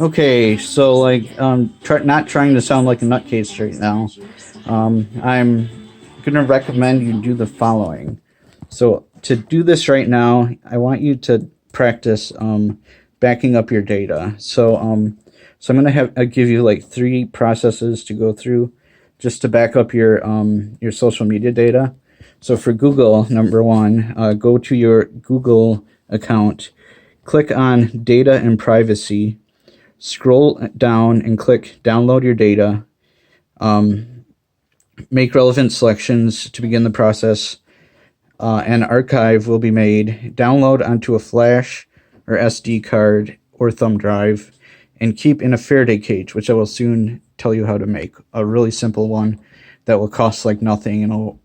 Okay, so like, not trying to sound like a nutcase right now. I'm gonna recommend you do the following. So to do this right now, I want you to practice backing up your data. So I'm gonna give you like 3 processes to go through just to back up your social media data. So for Google, number one, go to your Google account, click on Data and Privacy, scroll down and click Download Your Data. Make relevant selections to begin the process. An archive will be made. Download onto a flash or SD card or thumb drive and keep in a Faraday cage, which I will soon tell you how to make. A really simple one that will cost like nothing, and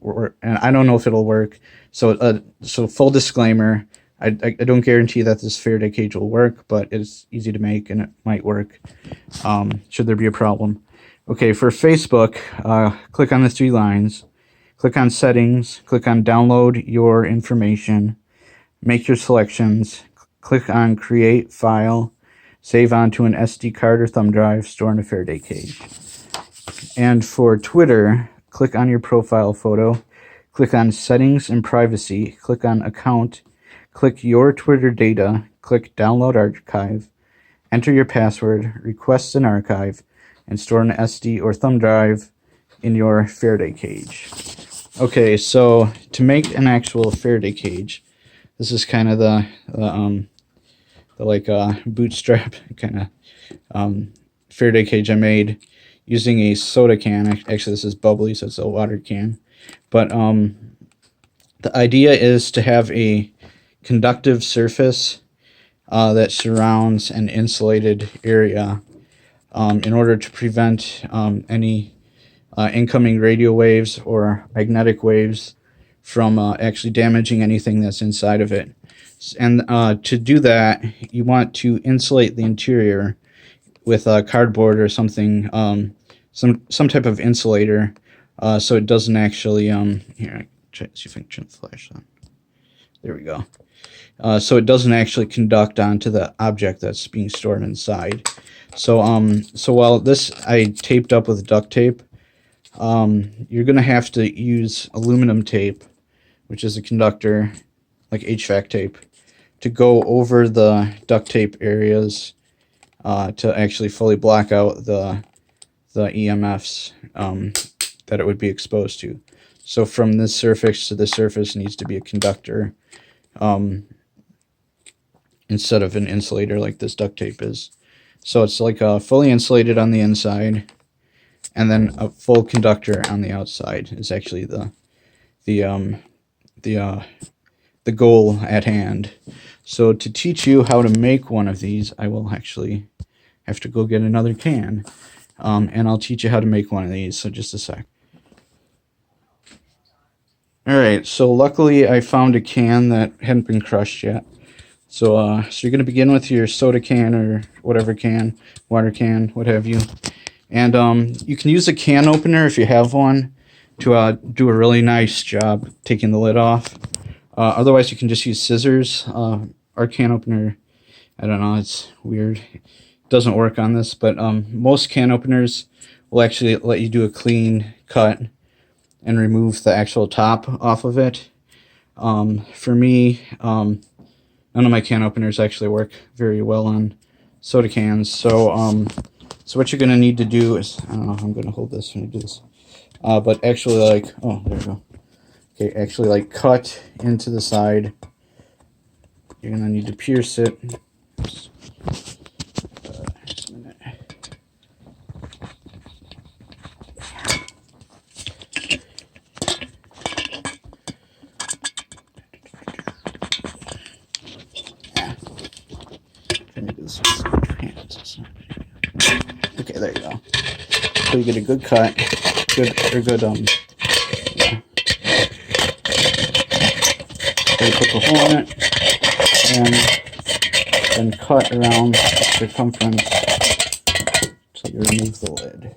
I don't know if it'll work. So full disclaimer, I don't guarantee that this Faraday cage will work, but it's easy to make and it might work should there be a problem. Okay, for Facebook, click on the 3 lines. Click on Settings, click on Download Your Information, make your selections, click on Create File, save onto an SD card or thumb drive, store in a Faraday cage. And for Twitter, click on your profile photo, click on Settings and Privacy, click on Account, click Your Twitter Data, click Download Archive, enter your password, request an archive, and store an SD or thumb drive in your Faraday cage. Okay, so to make an actual Faraday cage, this is kind of the bootstrap kind of Faraday cage I made using a soda can. Actually, this is bubbly, so it's a water can. But the idea is to have a conductive surface that surrounds an insulated area in order to prevent any incoming radio waves or magnetic waves from actually damaging anything that's inside of it. And to do that, you want to insulate the interior with cardboard or something, some type of insulator, so it doesn't actually, here, try see if I can turn the flash on. There we go. So it doesn't actually conduct onto the object that's being stored inside. So while this I taped up with duct tape, you're going to have to use aluminum tape, which is a conductor, like HVAC tape, to go over the duct tape areas to actually fully block out the EMFs that it would be exposed to. So from this surface to this surface needs to be a conductor instead of an insulator like this duct tape is. So it's like fully insulated on the inside, and then a full conductor on the outside is actually the goal at hand. So to teach you how to make one of these, I will actually have to go get another can, and I'll teach you how to make one of these. So just a sec. Alright, so luckily I found a can that hadn't been crushed yet. So you're going to begin with your soda can or whatever can, water can, what have you. And you can use a can opener if you have one to do a really nice job taking the lid off. Otherwise, you can just use scissors. Our can opener, I don't know, it's weird. It doesn't work on this, but most can openers will actually let you do a clean cut and remove the actual top off of it. For me, none of my can openers actually work very well on soda cans. So what you're going to need to do is, I don't know if I'm going to hold this when I do this, but actually like, oh, there we go. Okay, actually like cut into the side. You're going to need to pierce it. Oops. Just a minute. Trying to do this with your hands. Okay, there you go. So you get a good cut, good, yeah. So you put the hole in it, and then cut around the circumference until you remove the lid.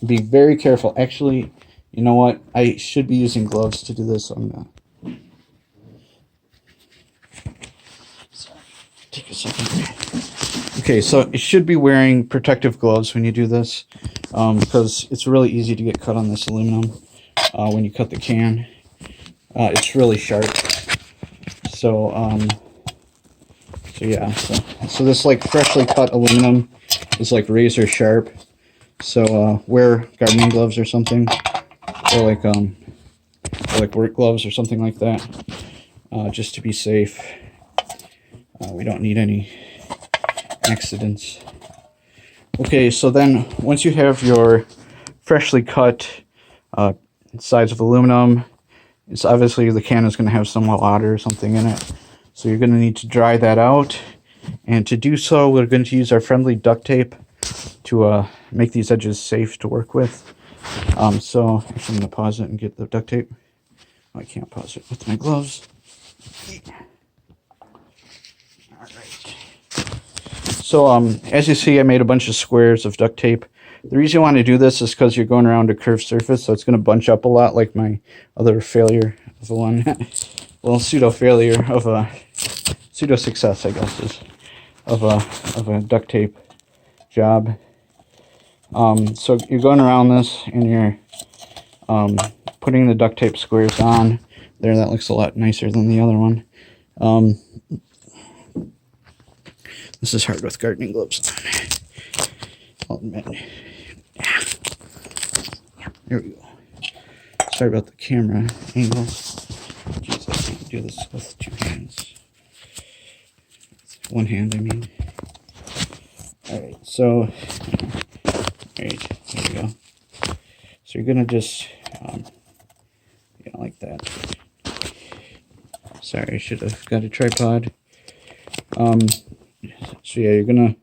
Be very careful. Actually, you know what? I should be using gloves to do this, so I'm not. Sorry. Take a second. Okay, so you should be wearing protective gloves when you do this, because it's really easy to get cut on this aluminum when you cut the can. It's really sharp. So, so yeah, so this like freshly cut aluminum is like razor sharp. So wear gardening gloves or something, or like work gloves or something like that, just to be safe. We don't need any accidents. Okay, so then once you have your freshly cut sides of aluminum, it's obviously the can is going to have some water or something in it. So you're going to need to dry that out. And to do so, we're going to use our friendly duct tape to make these edges safe to work with. So actually I'm going to pause it and get the duct tape. Oh, I can't pause it with my gloves. Alright. So as you see, I made a bunch of squares of duct tape. The reason you want to do this is because you're going around a curved surface, so it's going to bunch up a lot, like my other failure of the one. Well, pseudo-failure of a... pseudo-success, I guess, is of a duct tape job. So you're going around this, and you're putting the duct tape squares on. There, that looks a lot nicer than the other one. This is hard with gardening gloves on, I'll admit. There we go. Sorry about the camera angle. Jeez, I can't do this with two hands. One hand, I mean. Alright, so... Alright, there we go. So you're gonna just... yeah, like that. Sorry, I should have got a tripod. So yeah, you're gonna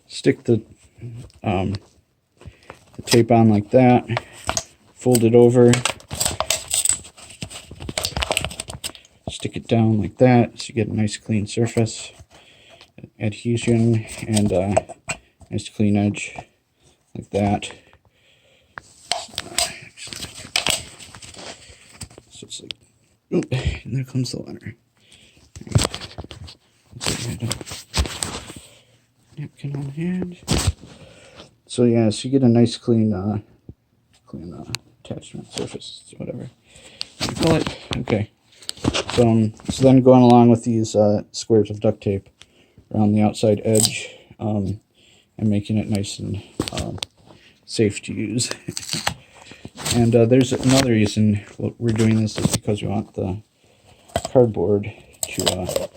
stick the tape on like that, fold it over, stick it down like that, so you get a nice clean surface, adhesion, and nice clean edge like that. So it's like, oh, and there comes the letter. Napkin on hand. So yeah, so you get a nice clean attachment surface, whatever you call it. Okay. So then going along with these squares of duct tape around the outside edge, and making it nice and safe to use. And there's another reason we're doing this is because we want the cardboard to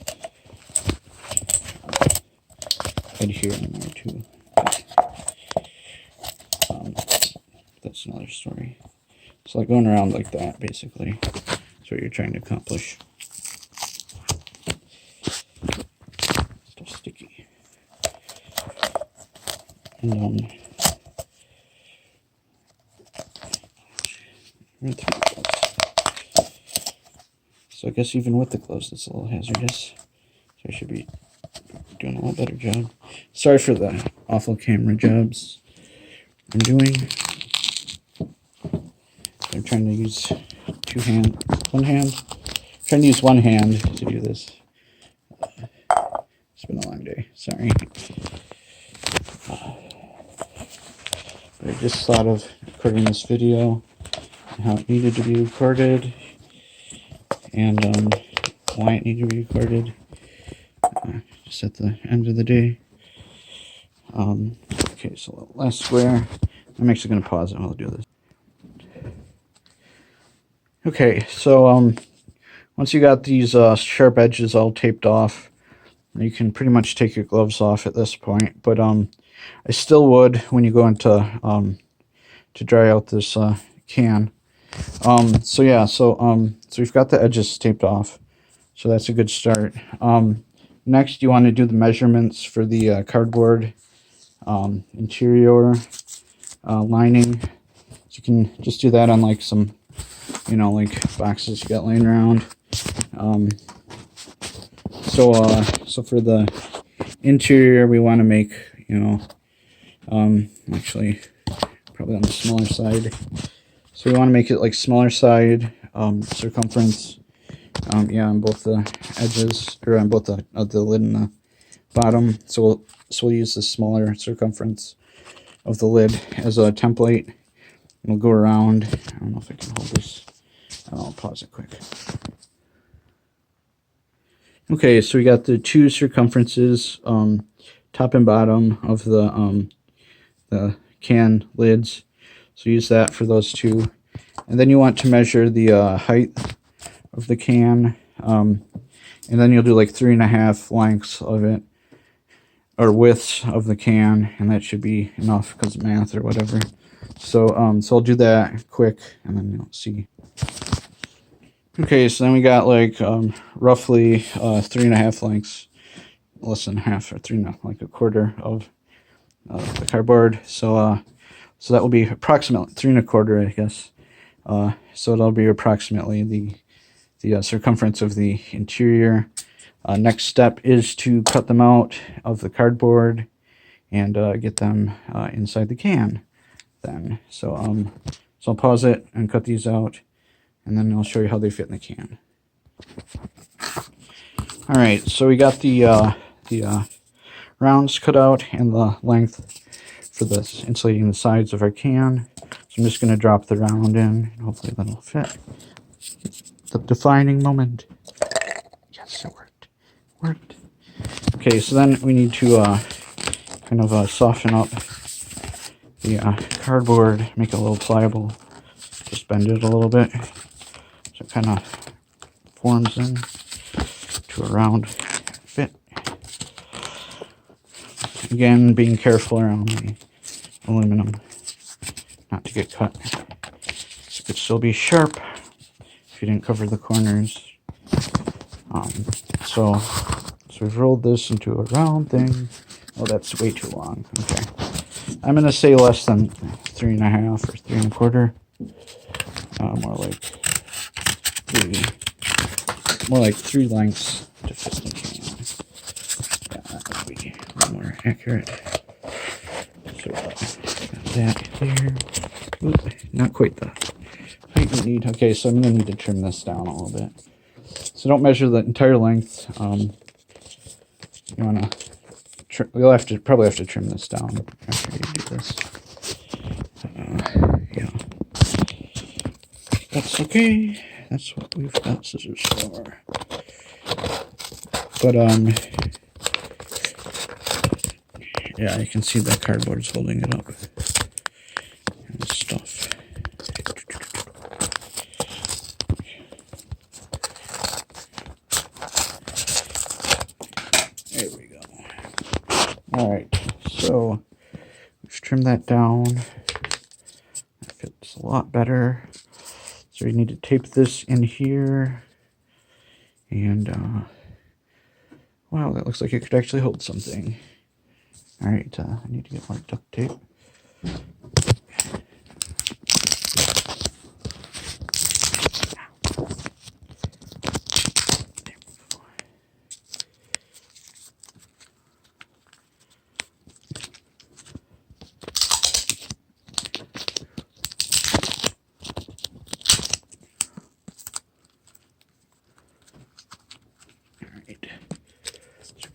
adhere in there too. That's another story. So like going around like that, basically, that's what you're trying to accomplish. Still sticky. And so I guess even with the gloves, it's a little hazardous. So I should be doing a little better job. Sorry for the awful camera jobs I'm doing. I'm trying to use one hand. I'm trying to use one hand to do this. It's been a long day, sorry. But I just thought of recording this video and how it needed to be recorded and why it needed to be recorded just at the end of the day. Okay, so last square. I'm actually going to pause it while I do this. Okay, so once you got these sharp edges all taped off, you can pretty much take your gloves off at this point. But I still would, when you go into to dry out this can. So yeah, so we've got the edges taped off, so that's a good start. Next, you want to do the measurements for the cardboard interior lining. So you can just do that on like some, like boxes you got laying around. So for the interior, we want to make, actually probably on the smaller side. So we want to make it like smaller side circumference. Yeah, on both the edges, or on both the lid and bottom. So we'll use the smaller circumference of the lid as a template. We'll go around. I don't know if I can hold this. I'll pause it quick. Okay, so we got the two circumferences, top and bottom of the can lids. So use that for those two. And then you want to measure the height of the can. And then you'll do like 3.5 lengths of it, or widths of the can, and that should be enough because of math or whatever. So so I'll do that quick, and then you'll see. Okay, so then we got like roughly 3.5 lengths, less than half, or like a quarter of the cardboard. So so that will be approximately 3.25, I guess. So it'll be approximately the circumference of the interior. Next step is to cut them out of the cardboard and get them inside the can. Then so I'll pause it and cut these out, and then I'll show you how they fit in the can. All right, so we got the rounds cut out and the length for this insulating the sides of our can. So I'm just going to drop the round in, and hopefully that'll fit. The defining moment. Yes, it worked. Okay, so then we need to kind of soften up the cardboard, make it a little pliable. Just bend it a little bit so it kind of forms in to a round fit. Again, being careful around the aluminum not to get cut. It could still be sharp if you didn't cover the corners. So we've rolled this into a round thing. Oh, that's way too long. Okay, I'm gonna say less than 3.5 or 3.25. More like 3 lengths to fit the can. Yeah, that would be a little more accurate. So got that there. Oop, not quite the height we need. Okay, so I'm gonna need to trim this down a little bit. So don't measure the entire length. You wanna we'll probably have to trim this down after you do this. Yeah, that's okay. That's what we've got scissors for. But yeah, you can see the cardboard's holding it up and stuff. There we go. All right, so we've trimmed that down. That fits a lot better. So you need to tape this in here, and wow, that looks like it could actually hold something. All right, I need to get more duct tape.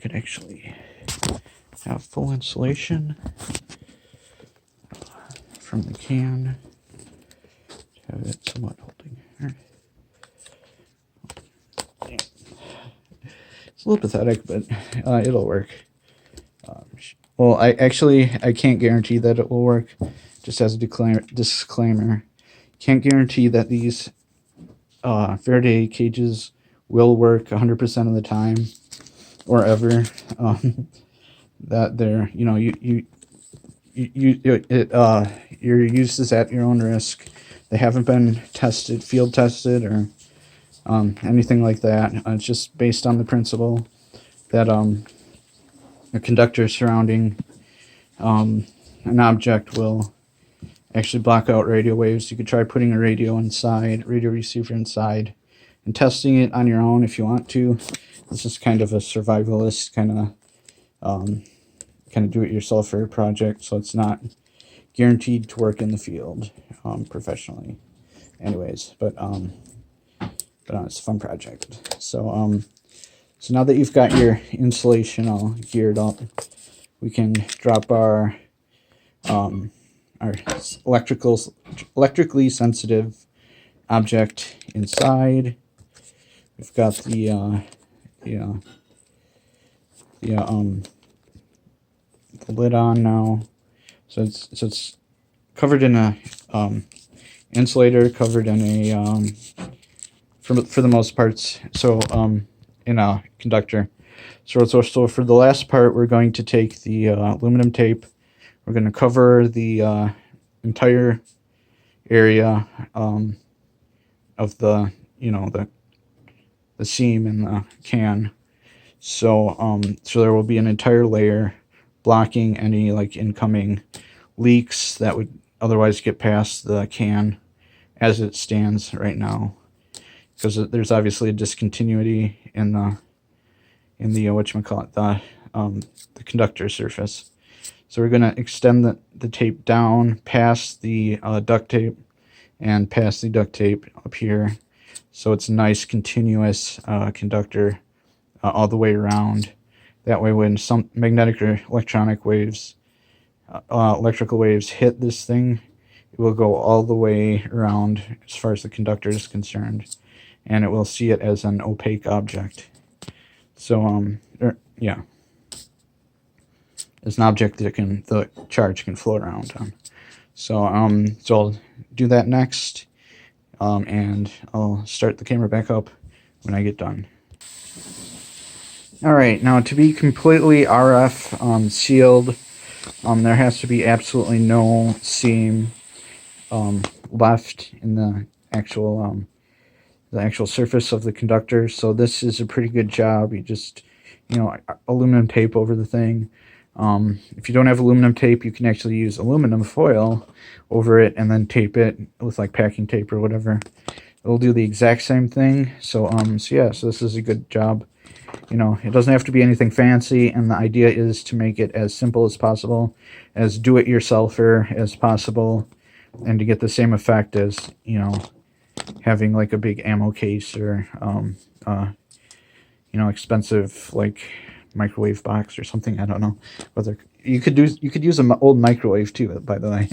Could actually have full insulation from the can to have it somewhat holding. It's a little pathetic, but it'll work. Well, I can't guarantee that it will work. Just as a disclaimer, can't guarantee that these Faraday cages will work 100% of the time or ever. That they're, you know, your use is at your own risk. They haven't been tested, field tested, or anything like that. It's just based on the principle that a conductor surrounding an object will actually block out radio waves. You could try putting a radio receiver inside, and testing it on your own if you want to. This is kind of a survivalist kind of do-it-yourselfer project, so it's not guaranteed to work in the field professionally. Anyways, but it's a fun project. So So now that you've got your insulation all geared up, we can drop our electrically sensitive object inside. We've got the lid on now, so it's covered in a insulator, covered in a for the most parts, so in a conductor. So for the last part, we're going to take the aluminum tape. We're going to cover the entire area of the the seam in the can. So so there will be an entire layer blocking any like incoming leaks that would otherwise get past the can as it stands right now, because there's obviously a discontinuity in the whatchamacallit, the conductor surface. So we're going to extend the tape down past the duct tape and past the duct tape up here, so it's a nice continuous conductor all the way around. That way when some magnetic or electrical waves hit this thing, it will go all the way around as far as the conductor is concerned, and it will see it as an opaque object. So yeah, it's an object that the charge can float around on. So so I'll do that next, and I'll start the camera back up when I get done. Alright, now to be completely RF sealed, there has to be absolutely no seam left in the actual surface of the conductor. So this is a pretty good job. You just, aluminum tape over the thing. If you don't have aluminum tape, you can actually use aluminum foil over it and then tape it with like packing tape or whatever. It'll do the exact same thing. So so this is a good job. It doesn't have to be anything fancy, and the idea is to make it as simple as possible, as do-it-yourselfer as possible, and to get the same effect as, having like a big ammo case or, expensive like microwave box or something. I don't know whether you could use an old microwave too, by the way.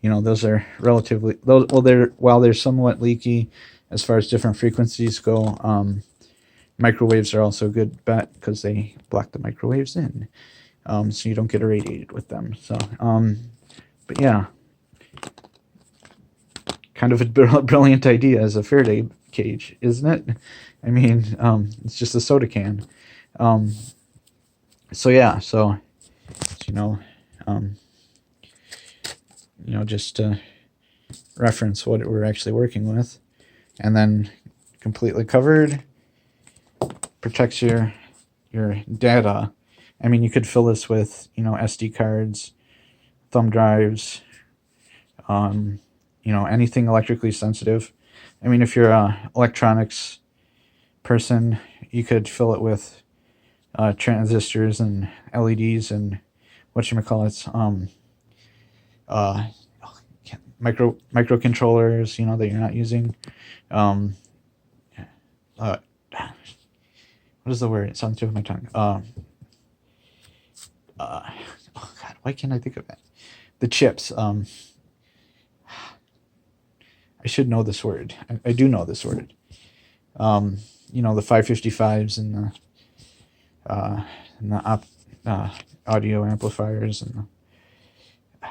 Those are relatively, while they're somewhat leaky as far as different frequencies go, microwaves are also a good bet because they block the microwaves in, so you don't get irradiated with them. So but yeah, kind of a brilliant idea as a Faraday cage, isn't it? I mean, it's just a soda can. So yeah, just to reference what we're actually working with, and then completely covered, protects your data. I mean, you could fill this with SD cards, thumb drives, anything electrically sensitive. I mean, if you're a electronics person, you could fill it with transistors and LEDs and whatchamacallits, microcontrollers, that you're not using. What is the word? It sounds tip of my tongue. Oh God, why can't I think of that? The chips. I should know this word. I do know this word. The 555s and the audio amplifiers and the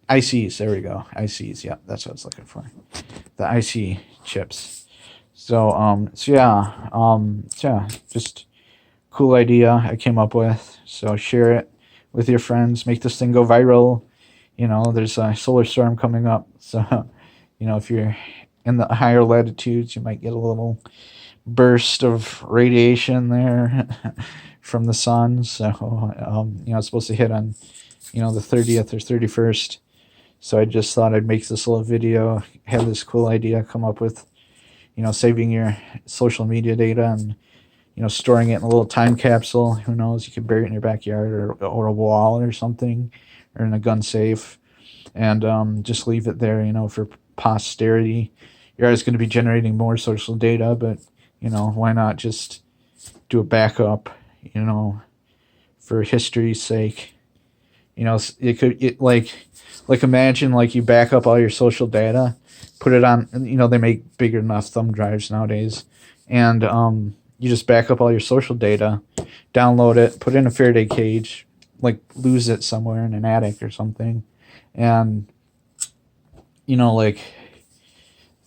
ICs. There we go. ICs. Yeah, that's what I was looking for. The IC chips. So yeah, just cool idea I came up with. So share it with your friends. Make this thing go viral. There's a solar storm coming up. So, if you're in the higher latitudes, you might get a little burst of radiation there from the sun. So, it's supposed to hit on, the 30th or 31st. So I just thought I'd make this little video, have this cool idea, come up with, saving your social media data and, storing it in a little time capsule. Who knows? You could bury it in your backyard or a wall or something, or in a gun safe, and just leave it there, for posterity. You're always going to be generating more social data, but, why not just, do a backup, you know, for history's sake. You know, like imagine like you back up all your social data, put it on, you know, they make bigger enough thumb drives nowadays, and you just back up all your social data, download it, put it in a Faraday cage, like lose it somewhere in an attic or something, and you know, like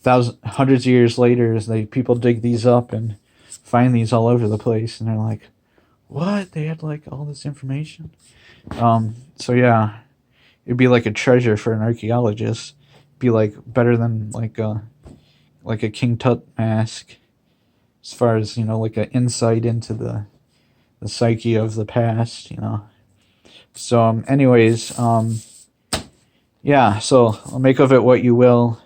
hundreds of years later, as people dig these up and find these all over the place, and they're like, what? They had like all this information. So yeah, it'd be like a treasure for an archaeologist. Be like better than like a King Tut mask, as far as, you know, like an insight into the psyche of the past, you know. So anyways, yeah. So I'll make of it what you will.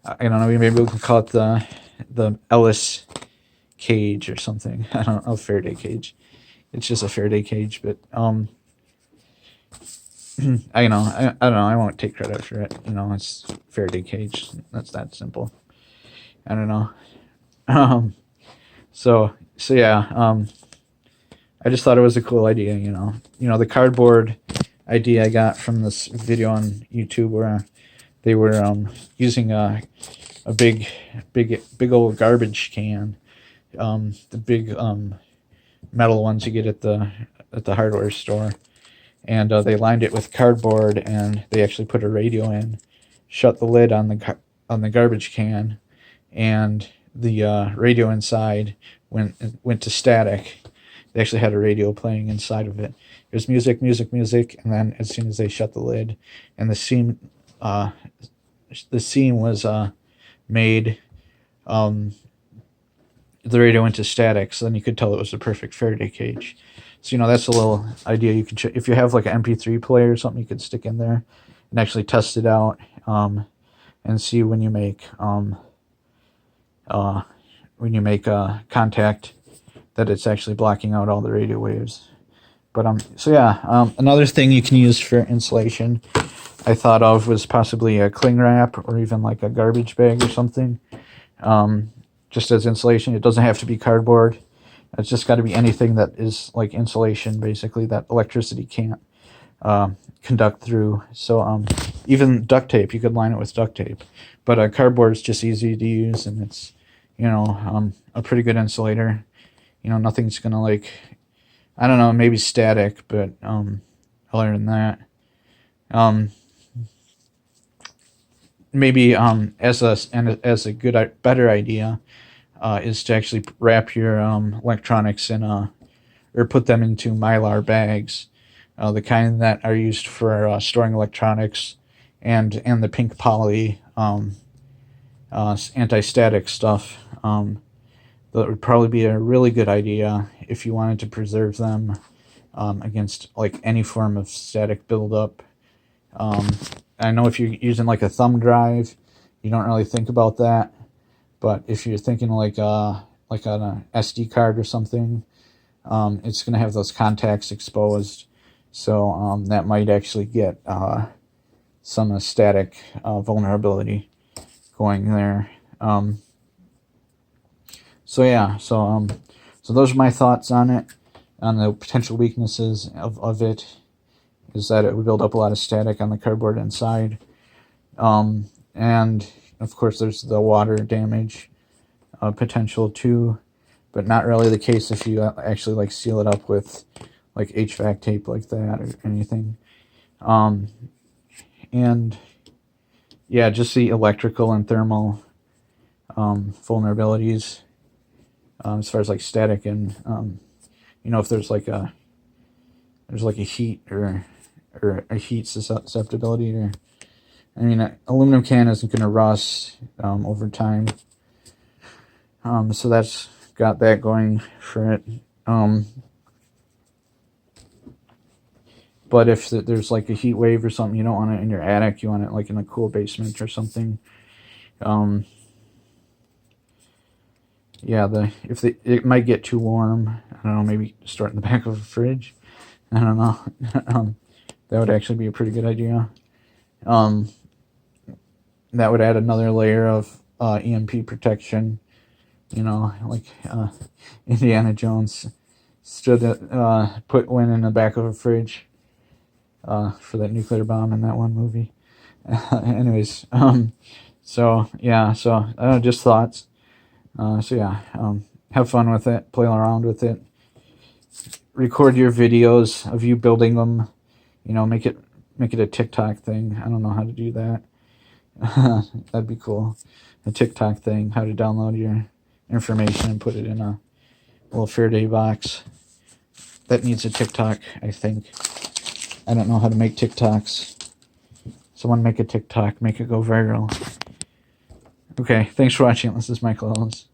I don't know. Maybe we can call it the Ellis cage or something. I don't know. Faraday cage. It's just a Faraday cage, but I don't know. I won't take credit for it. You know, it's Faraday cage. That's that simple. I don't know. So yeah. I just thought it was a cool idea. You know, the cardboard idea I got from this video on YouTube where they were using a big old garbage can, the big metal ones you get at the hardware store. And they lined it with cardboard, and they actually put a radio in, shut the lid on the garbage can, and the radio inside went to static. They actually had a radio playing inside of it. It was music, and then as soon as they shut the lid, and the seam was made, the radio went to static, so then you could tell it was a perfect Faraday cage. So, you know, that's a little idea you could, if you have like an MP3 player or something, you could stick in there and actually test it out, and see when you make contact that it's actually blocking out all the radio waves. But so yeah, another thing you can use for insulation I thought of was possibly a cling wrap or even like a garbage bag or something, just as insulation. It doesn't have to be cardboard. It's just got to be anything that is like insulation, basically, that electricity can't conduct through. So even duct tape, you could line it with duct tape. But cardboard is just easy to use, and it's, you know, a pretty good insulator. You know, nothing's going to, like, I don't know, maybe static, but other than that, maybe as a better idea, is to actually wrap your electronics in or put them into mylar bags, the kind that are used for storing electronics, and the pink poly anti-static stuff. That would probably be a really good idea if you wanted to preserve them against like any form of static buildup. I know if you're using like a thumb drive, you don't really think about that. But if you're thinking like on an SD card or something, it's going to have those contacts exposed. So that might actually get some static vulnerability going there. So yeah, so those are my thoughts on it, on the potential weaknesses of it, is that it would build up a lot of static on the cardboard inside. And of course there's the water damage potential too, but not really the case if you actually like seal it up with like HVAC tape like that or anything. And yeah, just the electrical and thermal vulnerabilities, as far as like static and you know, if there's like a heat or a heat susceptibility, or I mean, an aluminum can isn't going to rust over time. So that's got that going for it. But if there's like a heat wave or something, you don't want it in your attic. You want it like in a cool basement or something. Yeah, it might get too warm. I don't know, maybe start in the back of a fridge. I don't know. That would actually be a pretty good idea. That would add another layer of EMP protection you know, like Indiana Jones stood at, put one in the back of a fridge for that nuclear bomb in that one movie. Anyways, so yeah, so just thoughts. So yeah, have fun with it, play around with it, record your videos of you building them. You know, make it a TikTok thing. I don't know how to do that. That'd be cool. A TikTok thing, how to download your information and put it in a little Faraday box. That needs a TikTok, I think. I don't know how to make TikToks. Someone make a TikTok, make it go viral. Okay, thanks for watching. This is Michael Ellis.